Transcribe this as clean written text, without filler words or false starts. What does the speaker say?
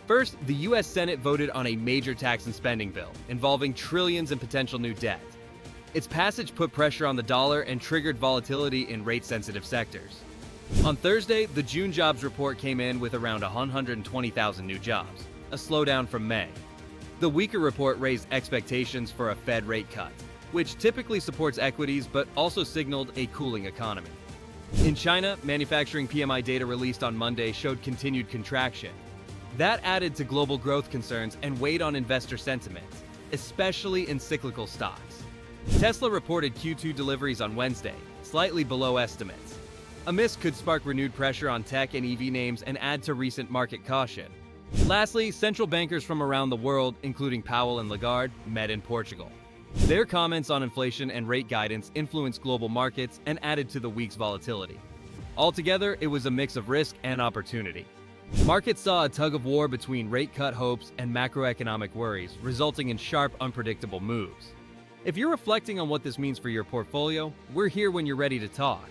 First, the US Senate voted on a major tax and spending bill involving trillions in potential new debt. Its passage put pressure on the dollar and triggered volatility in rate-sensitive sectors. On Thursday, the June jobs report came in with around 120,000 new jobs, a slowdown from May. The weaker report raised expectations for a Fed rate cut, which typically supports equities but also signaled a cooling economy. In China, manufacturing PMI data released on Monday showed continued contraction. That added to global growth concerns and weighed on investor sentiment, especially in cyclical stocks. Tesla reported Q2 deliveries on Wednesday, slightly below estimates. A miss could spark renewed pressure on tech and EV names and add to recent market caution. Lastly, central bankers from around the world, including Powell and Lagarde, met in Portugal. Their comments on inflation and rate guidance influenced global markets and added to the week's volatility. Altogether, it was a mix of risk and opportunity. Markets saw a tug-of-war between rate cut hopes and macroeconomic worries, resulting in sharp, unpredictable moves. If you're reflecting on what this means for your portfolio, we're here when you're ready to talk.